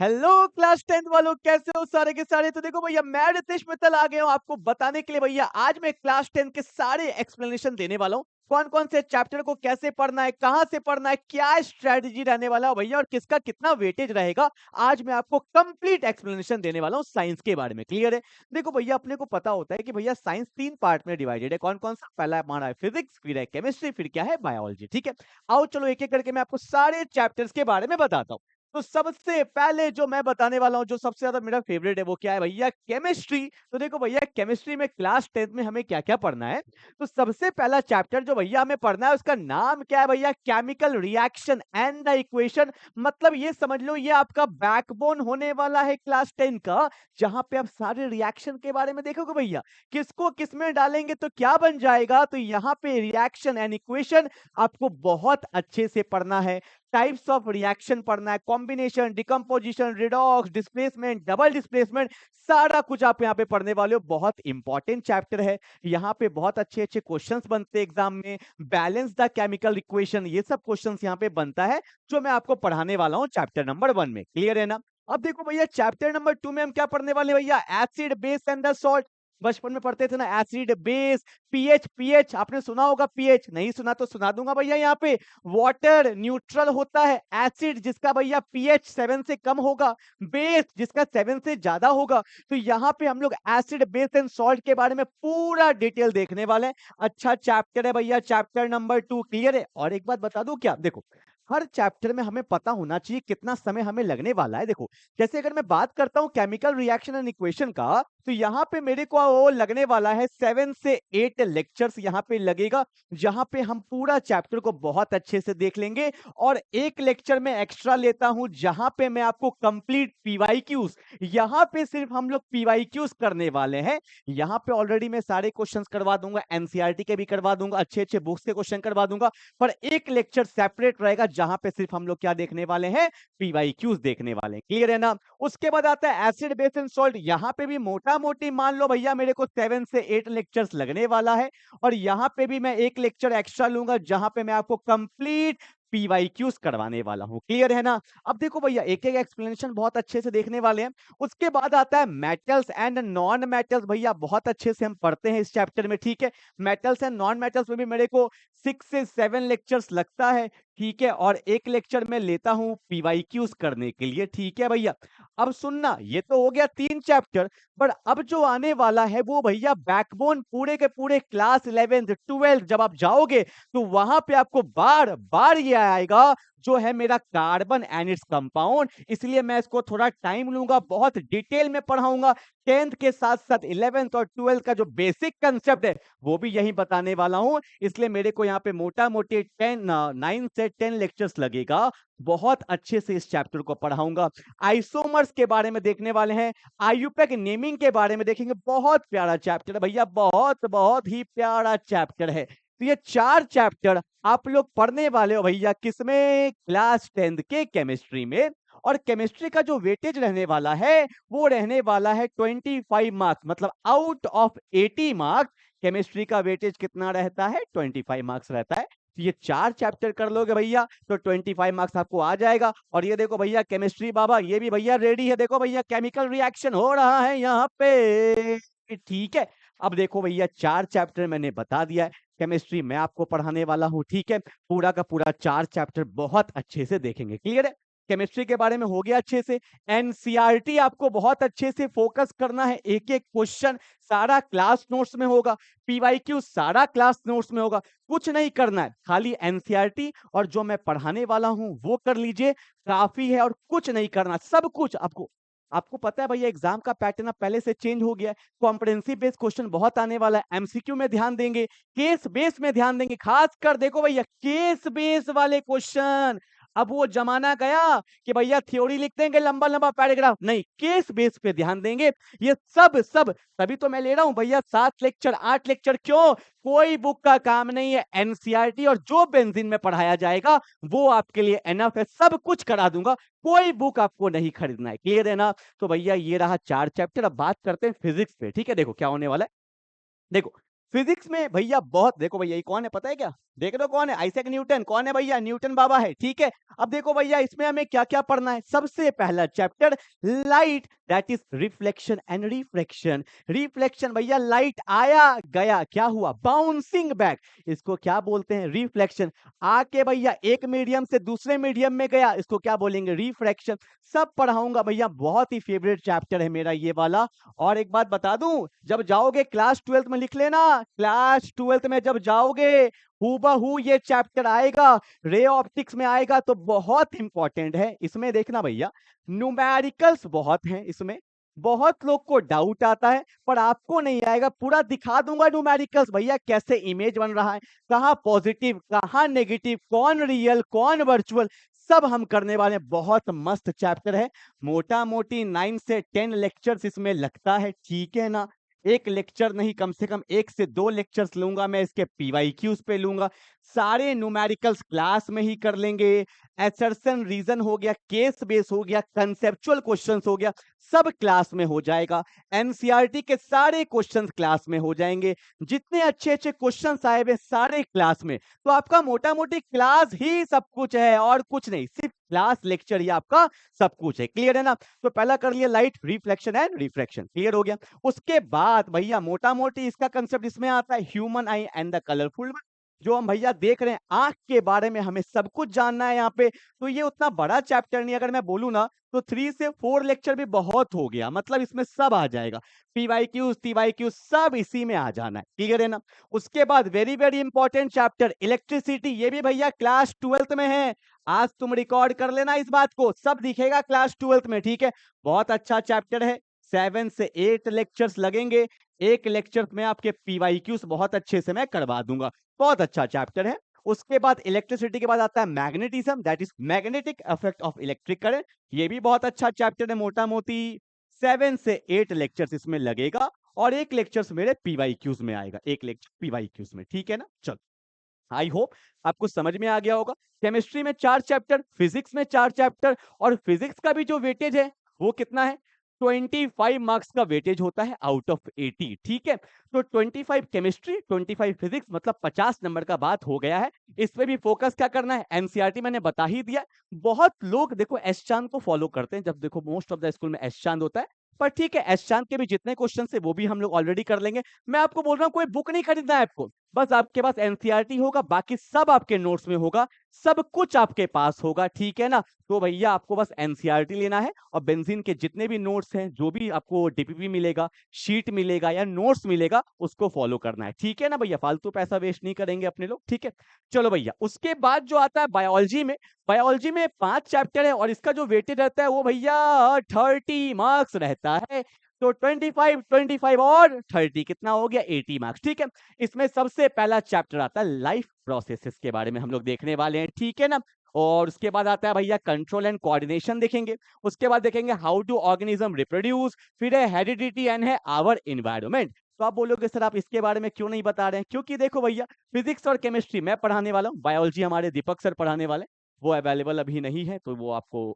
Hello class 10th वालों, कैसे हो सारे के सारे। तो देखो भैया, मैं रितेश मित्तल आ गया हूँ आपको बताने के लिए। भैया आज मैं क्लास 10 के सारे एक्सप्लेनेशन देने वाला हूँ। कौन कौन से चैप्टर को कैसे पढ़ना है, कहां से पढ़ना है, क्या स्ट्रेटजी रहने वाला है भैया, और किसका कितना वेटेज रहेगा। आज मैं आपको कंप्लीट एक्सप्लेनेशन देने वाला हूँ साइंस के बारे में। क्लियर है। देखो भैया, अपने को पता होता है कि भैया साइंस 3 पार्ट में डिवाइडेड है। कौन कौन सा? पहला हमारा है फिजिक्स, फिर है केमिस्ट्री, फिर क्या है बायोलॉजी। ठीक है, आओ चलो एक एक करके मैं आपको सारे चैप्टर्स के बारे में बताता हूँ। तो सबसे पहले जो मैं बताने वाला हूं, जो सबसे ज्यादा मेरा फेवरेट है, वो क्या है भैया? केमिस्ट्री। तो देखो भैया, केमिस्ट्री में क्लास 10th में हमें क्या क्या पढ़ना है। तो सबसे पहला चैप्टर जो भैया हमें पढ़ना है, उसका नाम क्या है भैया? Chemical reaction and the equation. मतलब ये समझ लो, ये आपका बैकबोन होने वाला है क्लास 10 का, जहां पे आप सारे रिएक्शन के बारे में देखोगे भैया। किसको किसमें डालेंगे तो क्या बन जाएगा। तो यहाँ पे रिएक्शन एंड इक्वेशन आपको बहुत अच्छे से पढ़ना है। टाइप्स ऑफ रिएक्शन पढ़ना है, combination, decomposition, redox, displacement, double displacement, सारा कुछ आप यहाँ पे पढ़ने वाले हो। बहुत इंपॉर्टेंट चैप्टर है। यहाँ पे बहुत अच्छे अच्छे क्वेश्चंस बनते हैं एग्जाम में। बैलेंस द केमिकल इक्वेशन, ये सब क्वेश्चंस यहाँ पे बनता है, जो मैं आपको पढ़ाने वाला हूँ चैप्टर नंबर 1 में। क्लियर है ना। अब देखो भैया, चैप्टर नंबर 2 में हम क्या पढ़ने वाले हैं भैया? Acid, base and the salt. बचपन में पढ़ते थे ना, एसिड, बेस, पीएच। पीएच आपने सुना होगा, पीएच नहीं सुना तो सुना दूंगा भैया। यहाँ पे वाटर न्यूट्रल होता है, एसिड जिसका भैया पीएच 7 से कम होगा, बेस जिसका 7 से ज्यादा होगा। तो यहाँ पे हम लोग एसिड, बेस एंड सॉल्ट के बारे में पूरा डिटेल देखने वाले हैं। अच्छा चैप्टर है भैया, चैप्टर नंबर 2। क्लियर है। और एक बात बता दूं क्या, देखो हर चैप्टर में हमें पता होना चाहिए कितना समय हमें लगने वाला है। देखो जैसे अगर मैं बात करता हूं केमिकल रिएक्शन एंड इक्वेशन का, तो यहाँ पे मेरे को वो लगने वाला है 7 से 8 लेक्चर्स यहाँ पे लगेगा, जहां पे हम पूरा चैप्टर को बहुत अच्छे से देख लेंगे। और एक लेक्चर में एक्स्ट्रा लेता हूं, जहां पे मैं आपको कंप्लीट पीवाईक्यूज, यहाँ पे सिर्फ हम लोग पीवाईक्यूज करने वाले हैं। यहाँ पे ऑलरेडी मैं सारे क्वेश्चंस करवा दूंगा, एनसीईआरटी के भी करवा दूंगा, अच्छे अच्छे बुक्स के क्वेश्चन करवा दूंगा। पर एक लेक्चर सेपरेट रहेगा, जहां पे सिर्फ हम लोग क्या देखने वाले हैं? पीवाईक्यूज देखने वाले हैं। क्लियर है ना। उसके बाद आता है एसिड, बेस एंड सॉल्ट। यहाँ पे भी मोटा मोटी मान लो भैया, मेरे को 7 से 8 लेक्चर्स लगने वाला है। और यहाँ पे भी मैं एक लेक्चर एक्स्ट्रा लूंगा, जहां पे मैं आपको कंप्लीट पीवाईक्यूज करवाने वाला हूं। क्लियर है ना। अब देखो भैया, एक एक एक्सप्लेनेशन बहुत अच्छे से देखने वाले हैं। उसके बाद आता है मेटल्स एंड नॉन मेटल्स। भैया बहुत अच्छे से हम पढ़ते हैं इस चैप्टर में। ठीक है, मेटल्स एंड नॉन मेटल्स में भी मेरे को 6 से 7 लेक्चर्स लगता है। ठीक है, और एक लेक्चर में लेता हूं पीवाईक्यूज करने के लिए। ठीक है भैया। अब सुनना, ये तो हो गया 3 चैप्टर। पर अब जो आने वाला है वो भैया बैकबोन पूरे के पूरे क्लास 11th 12th जब आप जाओगे, तो वहां पे आपको बार बार ये आएगा, जो है मेरा कार्बन एंड इट्स कंपाउंड। इसलिए मैं इसको थोड़ा टाइम लूंगा, बहुत डिटेल में पढ़ाऊंगा। 10th के साथ साथ 11th और 12th का जो बेसिक कंसेप्ट है, वो भी यही बताने वाला हूं। इसलिए मेरे को यहाँ पे मोटा मोटी 9 से 10 लेक्चर्स लगेगा। बहुत अच्छे से इस चैप्टर को पढ़ाऊंगा। आइसोमर्स के बारे में देखने वाले हैं, आईयूपैक नेमिंग के बारे में देखेंगे। बहुत प्यारा चैप्टर है भैया, बहुत बहुत ही प्यारा चैप्टर है। तो ये 4 चैप्टर आप लोग पढ़ने वाले हो भैया, किसमें? क्लास 10th के केमिस्ट्री में। और केमिस्ट्री का जो वेटेज रहने वाला है, वो रहने वाला है 25 मार्क्स। मतलब आउट ऑफ 80 मार्क्स केमिस्ट्री का वेटेज कितना रहता है? 25 मार्क्स रहता है। तो ये 4 चैप्टर कर लोगे भैया, तो 25 मार्क्स आपको आ जाएगा। और ये देखो भैया, केमिस्ट्री बाबा ये भी भैया रेडी है। देखो भैया, केमिकल रिएक्शन हो रहा है यहाँ पे। ठीक है। अब देखो भैया, 4 चैप्टर मैंने बता दिया है, केमिस्ट्री मैं आपको पढ़ाने वाला हूँ। ठीक है, पूरा का पूरा 4 चैप्टर बहुत अच्छे से देखेंगे। क्लियर है। केमिस्ट्री के बारे में हो गया अच्छे से। एनसीईआरटी आपको बहुत अच्छे से फोकस करना है, एक एक क्वेश्चन सारा क्लास नोट्स में होगा, पीवाईक्यू सारा क्लास नोट्स में होगा। कुछ नहीं करना है, खाली एनसीईआरटी और जो मैं पढ़ाने वाला हूं वो कर लीजिए, काफी है। और कुछ नहीं करना, सब कुछ आपको। आपको पता है भैया, एग्जाम का पैटर्न अब पहले से चेंज हो गया है। कॉम्प्रिहेंसिव बेस्ड क्वेश्चन बहुत आने वाला है, एमसीक्यू में ध्यान देंगे, केस बेस में ध्यान देंगे। खास कर देखो भैया, केस बेस वाले क्वेश्चन। अब वो जमाना गया कि भैया थ्योरी लिख देंगे लंबा लंबा पैराग्राफ, नहीं, केस बेस पे ध्यान देंगे। ये सब सब तभी तो मैं ले रहा हूं भैया 7 लेक्चर 8 लेक्चर। क्यों? कोई बुक का काम नहीं है, एनसीईआरटी और जो बेंजीन में पढ़ाया जाएगा वो आपके लिए एनफ है। सब कुछ करा दूंगा, कोई बुक आपको नहीं खरीदना है। क्लियर है ना। तो भैया ये रहा 4 चैप्टर। अब बात करते हैं फिजिक्स पे। ठीक है, देखो क्या होने वाला है। देखो फिजिक्स में भैया बहुत, देखो भैया ये कौन है पता है क्या? देख लो कौन है, आइजैक न्यूटन। कौन है भैया? न्यूटन बाबा है, ठीक है। अब देखो भैया इसमें हमें क्या क्या पढ़ना है। सबसे पहला chapter light, that is reflection and refraction. Reflection भैया, लाइट आया गया, क्या हुआ? बाउंसिंग बैक, इसको क्या बोलते हैं? रिफ्लेक्शन। आके भैया एक मीडियम से दूसरे मीडियम में गया, इसको क्या बोलेंगे? रिफ्रैक्शन। सब पढ़ाऊंगा भैया, बहुत ही फेवरेट चैप्टर है मेरा ये वाला। और एक बात बता दूं, जब जाओगे क्लास 12th में लिख लेना, क्लास 12th में जब जाओगे हूबहू ये चैप्टर आएगा, रे ऑप्टिक्स में आएगा, तो बहुत इंपॉर्टेंट है। इसमें देखना भैया, न्यूमेरिकल्स बहुत हैं इसमें। बहुत लोग को डाउट आता है, पर आपको नहीं आएगा, पूरा दिखा दूंगा न्यूमेरिकल्स भैया, कैसे इमेज बन रहा है, कहां पॉजिटिव कहां नेगेटिव, कौन रियल कौन वर्चुअल, सब हम करने वाले हैं। बहुत मस्त चैप्टर है। मोटा मोटी 9 से 10 लेक्चर्स इसमें लगता है, ठीक है ना? एक लेक्चर नहीं, कम से कम 1 से 2 लेक्चर्स लूंगा मैं, इसके पीवाईक्यूज पे लूंगा। सारे न्यूमेरिकल्स क्लास में ही कर लेंगे। एसर्शन रीजन हो गया, केस बेस हो गया, कंसेप्चुअल क्वेश्चंस हो गया, सब क्लास में हो जाएगा। एनसीईआरटी के सारे क्वेश्चंस क्लास में हो जाएंगे। जितने अच्छे अच्छे क्वेश्चंस आए हुए सारे क्लास में। तो आपका मोटा मोटी क्लास ही सब कुछ है, और कुछ नहीं, सिर्फ क्लास लेक्चर ही आपका सब कुछ है। क्लियर है ना? तो पहला कर लिया light, reflection and refraction, clear हो गया। उसके बाद भैया मोटा मोटी इसका कंसेप्ट इसमें आता है, human I and the colourful, जो हम भैया देख रहे हैं आंख के बारे में हमें सब कुछ जानना है यहाँ पे। तो ये उतना बड़ा चैप्टर नहीं, अगर मैं बोलूँ ना तो 3 से 4 लेक्चर भी बहुत हो गया, मतलब इसमें सब आ जाएगा। पीवाईक्यूज टीवाईक्यूज सब इसी में आ जाना है, क्लियर है ना? उसके बाद very very important chapter electricity, ये भी भैया क्लास 12th में है। आज तुम रिकॉर्ड कर लेना इस बात को, सब दिखेगा क्लास 12th में, ठीक है? बहुत अच्छा चैप्टर है। 7 से 8 लेक्चर्स लगेंगे। एक लेक्चर में आपके पीवाईक्यूज बहुत अच्छे से मैं करवा दूंगा। बहुत अच्छा चैप्टर है। उसके बाद इलेक्ट्रिसिटी के बाद आता है magnetism, that is magnetic effect of electric current. ये भी बहुत अच्छा चैप्टर है। मोटा मोटी 7 से 8 लेक्चर्स इसमें लगेगा, और एक लेक्चर्स मेरे पीवाईक्यूज में आएगा, एक लेक्चर पीवाईक्यूज में, ठीक है ना? चलो, आई होप आपको समझ में आ गया होगा। केमिस्ट्री में 4 चैप्टर, फिजिक्स में 4 चैप्टर, और फिजिक्स का भी जो वेटेज है वो कितना है? 25 मार्क्स का वेटेज होता है आउट ऑफ 80, ठीक है? तो 25 केमिस्ट्री, 25 फिजिक्स, मतलब 50 नंबर का बात हो गया है। इस पे भी फोकस क्या करना है? एनसीईआरटी मैंने बता ही दिया। बहुत लोग देखो एस चांद को फॉलो करते हैं, जब देखो मोस्ट ऑफ द स्कूल में एस चांद होता है, पर ठीक है, एस चांद के भी जितने क्वेश्चन है वो भी हम लोग ऑलरेडी कर लेंगे। मैं आपको बोल रहा हूँ कोई बुक नहीं खरीदना है आपको, बस आपके पास एनसीईआरटी होगा, बाकी सब आपके नोट्स में होगा, सब कुछ आपके पास होगा, ठीक है ना? तो भैया आपको बस एनसीईआरटी लेना है, और बेंजीन के जितने भी नोट्स हैं, जो भी आपको डीपीपी मिलेगा, शीट मिलेगा या नोट्स मिलेगा, उसको फॉलो करना है, ठीक है ना भैया? फालतू पैसा वेस्ट नहीं करेंगे अपने लोग, ठीक है? चलो भैया, उसके बाद जो आता है बायोलॉजी में, बायोलॉजी में 5 चैप्टर है, और इसका जो वेटेज रहता है वो भैया 30 मार्क्स रहता है। तो 25 25 और 30 कितना हो गया? 80 मार्क्स, ठीक है? इसमें सबसे पहला चैप्टर आता है लाइफ प्रोसेसेस के बारे में हम लोग देखने वाले हैं, ठीक है ना? और उसके बाद आता है भैया कंट्रोल एंड कोऑर्डिनेशन देखेंगे। उसके बाद देखेंगे हाउ डू ऑर्गेनिज्म रिप्रोड्यूस, फिर है हेरिडिटी एंड है आवर एनवायरनमेंट। तो आप बोलोगे सर आप इसके बारे में क्यों नहीं बता रहे हैं? क्योंकि देखो भैया, फिजिक्स और केमिस्ट्री मैं पढ़ाने वाला हूँ, बायोलॉजी हमारे दीपक सर पढ़ाने वाले, वो अवेलेबल अभी नहीं है, तो वो आपको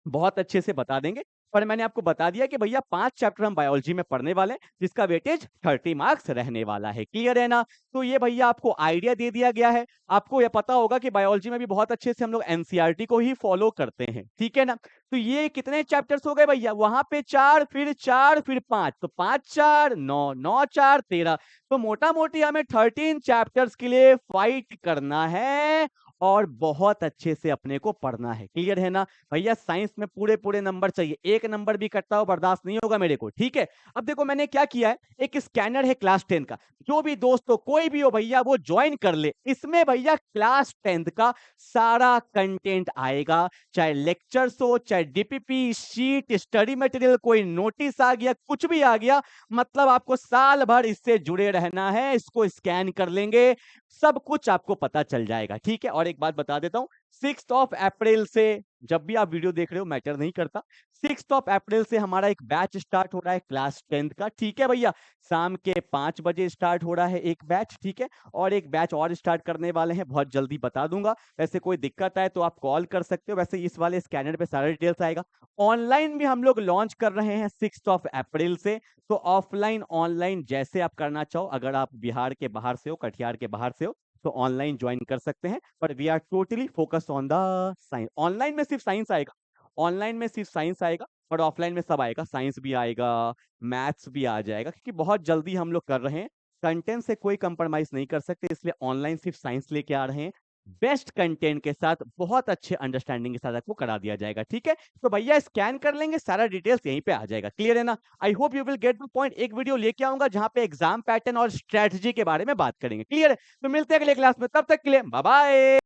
बहुत अच्छे से बता देंगे। पर मैंने आपको बता दिया कि भैया 5 चैप्टर हम बायोलॉजी में पढ़ने वाले हैं, जिसका वेटेज 30 मार्क्स रहने वाला है, क्लियर है ना? तो ये भैया आपको आइडिया दे दिया गया है। आपको ये पता होगा कि बायोलॉजी में भी बहुत अच्छे से हम लोग एनसीईआरटी को ही फॉलो करते हैं, ठीक है ना? तो ये कितने चैप्टर्स हो गए भैया? वहां पे 4, फिर 4, फिर 5, तो 5 4 9, 9 4 13। तो मोटा मोटी हमें 13 चैप्टर्स के लिए फाइट करना है, और बहुत अच्छे से अपने को पढ़ना है, क्लियर है ना? भैया साइंस में पूरे पूरे नंबर चाहिए, एक नंबर भी कटता हो बर्दाश्त नहीं होगा मेरे को, ठीक है? अब देखो मैंने क्या किया है, एक स्कैनर है क्लास 10 का, जो भी दोस्त हो कोई भी हो भैया वो ज्वाइन कर ले। इसमें भैया क्लास 10th का सारा कंटेंट आएगा, चाहे लेक्चर्स हो, चाहे डीपीपी शीट स्टडी मटेरियल, कोई नोटिस आ गया, कुछ भी आ गया, मतलब आपको साल भर इससे जुड़े रहना है। इसको स्कैन कर लेंगे, सब कुछ आपको पता चल जाएगा, ठीक है? और एक बात बता देता हूं, 6 अप्रैल से, जब भी आप वीडियो देख रहे हो मैटर नहीं करता, 6 अप्रैल से हमारा एक बैच स्टार्ट हो रहा है क्लास 10th का, ठीक है भैया। शाम के 5 बजे स्टार्ट हो रहा है एक बैच, ठीक है। और एक बैच और स्टार्ट करने वाले हैं, बहुत जल्दी बता दूंगा। वैसे कोई दिक्कत आए तो आप कॉल कर सकते हो, वैसे इस वाले स्कैनर पे सारा डिटेल्स आएगा। ऑनलाइन भी हम लोग लॉन्च कर रहे हैं 6 अप्रैल से। तो ऑफलाइन ऑनलाइन जैसे आप करना चाहो, अगर आप बिहार के बाहर से हो, कटिहार के बाहर से हो, तो ऑनलाइन ज्वाइन कर सकते हैं। पर we are totally focused on the science. Online में सिर्फ साइंस आएगा, ऑनलाइन में सिर्फ साइंस आएगा, और ऑफलाइन में सब आएगा, साइंस भी आएगा, मैथ्स भी आ जाएगा, क्योंकि बहुत जल्दी हम लोग कर रहे हैं। कंटेंट से कोई कंप्रोमाइज नहीं कर सकते, इसलिए ऑनलाइन सिर्फ साइंस लेके आ रहे हैं। बेस्ट कंटेंट के साथ, बहुत अच्छे अंडरस्टैंडिंग के साथ आपको करा दिया जाएगा, ठीक है। तो भैया स्कैन कर लेंगे, सारा डिटेल्स यहीं पे आ जाएगा, क्लियर है ना। I hope you will get the point. एक वीडियो लेके आऊंगा जहां पे एग्जाम पैटर्न और स्ट्रेटजी के बारे में बात करेंगे, क्लियर है। तो मिलते हैं अगले क्लास में, तब तक के लिए बाय बाय।